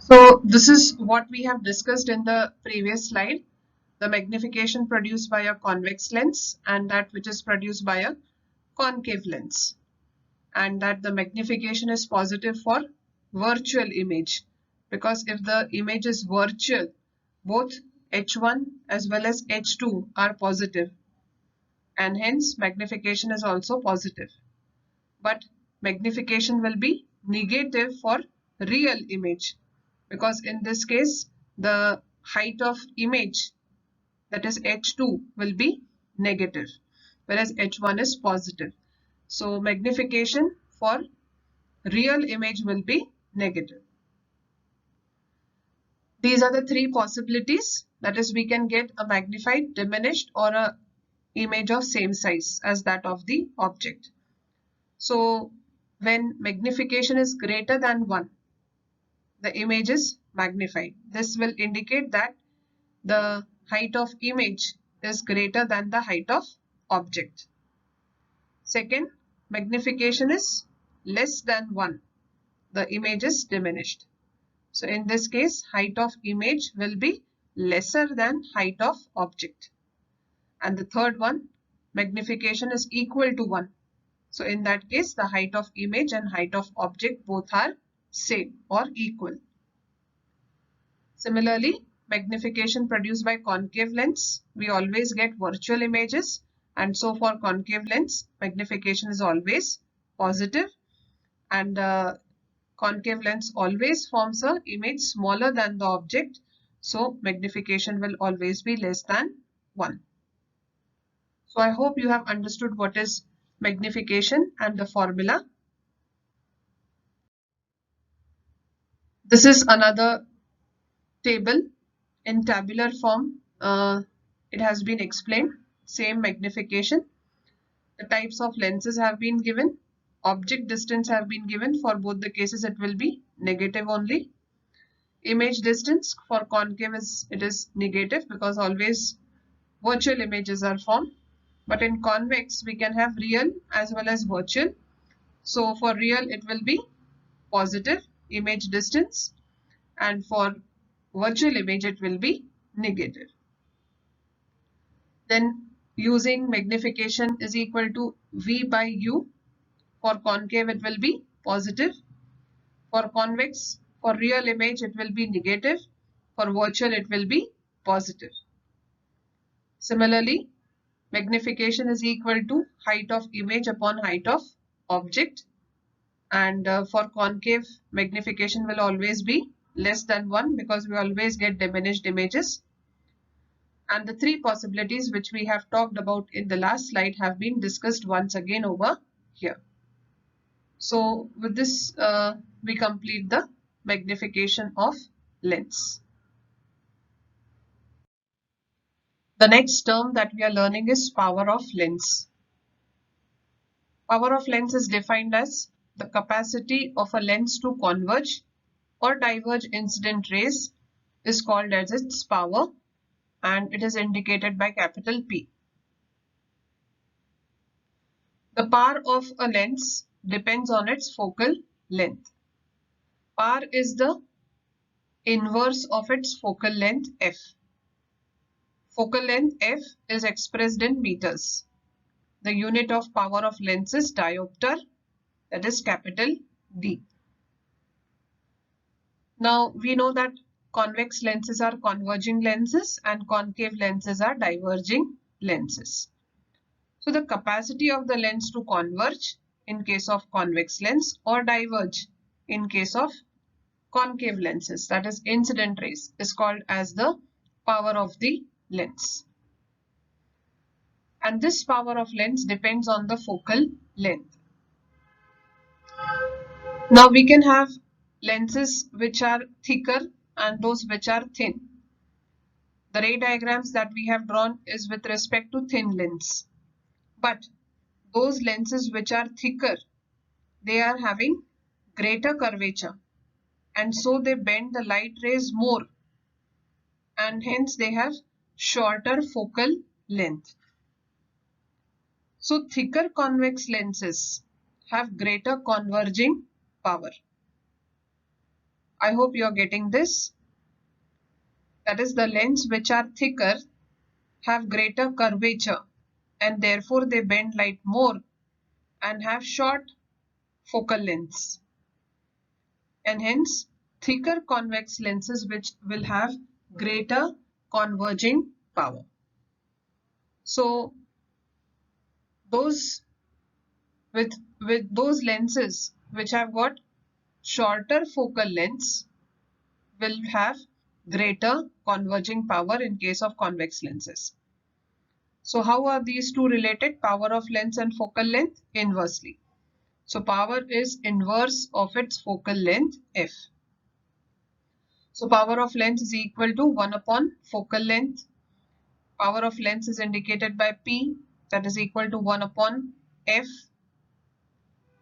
So this is what we have discussed in the previous slide, the magnification produced by a convex lens and that which is produced by a concave lens, and that the magnification is positive for virtual image, because if the image is virtual, both H1 as well as H2 are positive, and hence magnification is also positive. But magnification will be negative for real image, because in this case the height of image, that is H2, will be negative, whereas H1 is positive. So magnification for real image will be negative. These are the three possibilities, that is, we can get a magnified, diminished, or a image of same size as that of the object. So when magnification is greater than 1, the image is magnified. This will indicate that the height of image is greater than the height of object. Second, magnification is less than 1. The image is diminished. So in this case, height of image will be lesser than height of object. And the third one, magnification is equal to 1. So in that case, the height of image and height of object both are same or equal. Similarly, magnification produced by concave lens, we always get virtual images, and so for concave lens, magnification is always positive, and concave lens always forms an image smaller than the object, so magnification will always be less than 1. So I hope you have understood what is magnification and the formula. This is another table in tabular form. It has been explained. Same magnification. The types of lenses have been given. Object distance have been given. For both the cases, it will be negative only. Image distance for concave it is negative, because always virtual images are formed. But in convex, we can have real as well as virtual. So for real, it will be positive image distance, and for virtual image, it will be negative. Then using magnification is equal to V by U. For concave, it will be positive. For convex, for real image, it will be negative. For virtual, it will be positive. Similarly, magnification is equal to height of image upon height of object. And for concave, magnification will always be less than 1, because we always get diminished images. And the three possibilities which we have talked about in the last slide have been discussed once again over here. So with this, we complete the magnification of lens. The next term that we are learning is power of lens. Power of lens is defined as the capacity of a lens to converge or diverge incident rays is called as its power, and it is indicated by capital P. The power of a lens depends on its focal length. Power is the inverse of its focal length f. Focal length f is expressed in meters. The unit of power of lens is diopter, that is capital D. Now we know that convex lenses are converging lenses and concave lenses are diverging lenses. So the capacity of the lens to converge in case of convex lens or diverge in case of concave lenses, that is incident rays, is called as the power of the lens. And this power of lens depends on the focal length. Now we can have lenses which are thicker and those which are thin. The ray diagrams that we have drawn is with respect to thin lens. But those lenses which are thicker, they are having greater curvature, and so they bend the light rays more, and hence they have shorter focal length. So thicker convex lenses have greater converging power. I hope you are getting this. That is, the lens which are thicker have greater curvature and therefore they bend light more and have short focal lengths. And hence thicker convex lenses which will have greater converging power. So those with those lenses which have got shorter focal lengths will have greater converging power in case of convex lenses. So how are these two related, power of lens and focal length? Inversely. So power is inverse of its focal length f. So power of lens is equal to 1 upon focal length. Power of lens is indicated by P, that is equal to 1 upon f.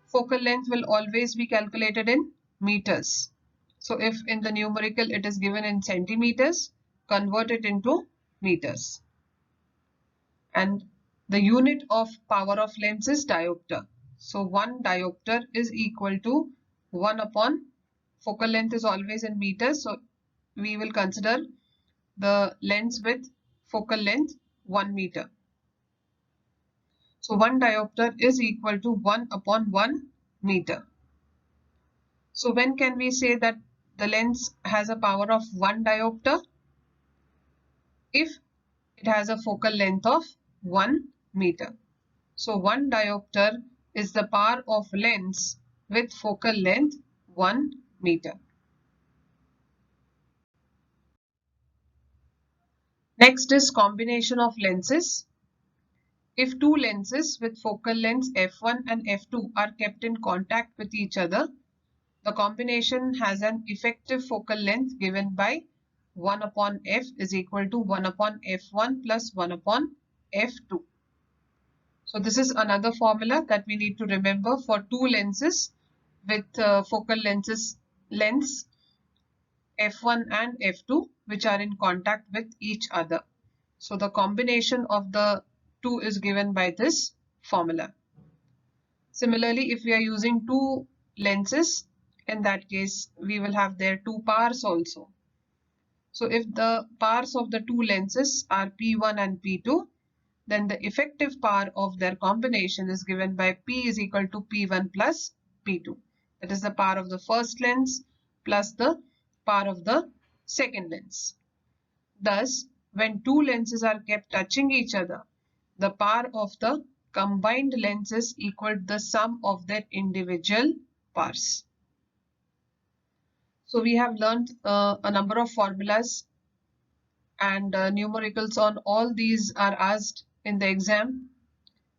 Focal length will always be calculated in meters. So if in the numerical it is given in centimeters, convert it into meters. And the unit of power of lens is diopter. So 1 diopter is equal to 1 upon, focal length is always in meters, so we will consider the lens with focal length 1 meter. So 1 diopter is equal to 1 upon 1 meter. So when can we say that the lens has a power of 1 diopter? If it has a focal length of 1 meter. So 1 diopter is the power of lens with focal length 1 meter. Next is combination of lenses. If two lenses with focal lengths f1 and f2 are kept in contact with each other, the combination has an effective focal length given by 1 upon f is equal to 1 upon f1 plus 1 upon f2. So this is another formula that we need to remember for two lenses with focal lengths f1 and f2 which are in contact with each other. So the combination of the two is given by this formula. Similarly, if we are using two lenses, in that case we will have their two powers also. So if the powers of the two lenses are P1 and P2, then the effective power of their combination is given by P is equal to P1 plus P2. That is the power of the first lens plus the power of the second lens. Thus, when two lenses are kept touching each other, the power of the combined lenses equal the sum of their individual powers. So we have learned a number of formulas and numericals on all these are asked in the exam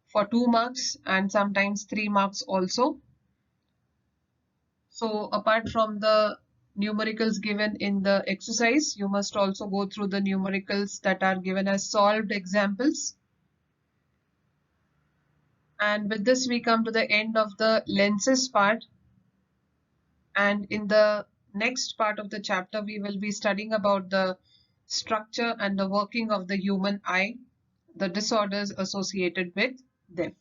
for 2 marks and sometimes 3 marks also. So apart from the numericals given in the exercise, you must also go through the numericals that are given as solved examples. And with this we come to the end of the lenses part, and in the next part of the chapter we will be studying about the structure and the working of the human eye, the disorders associated with them.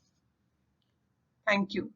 Thank you.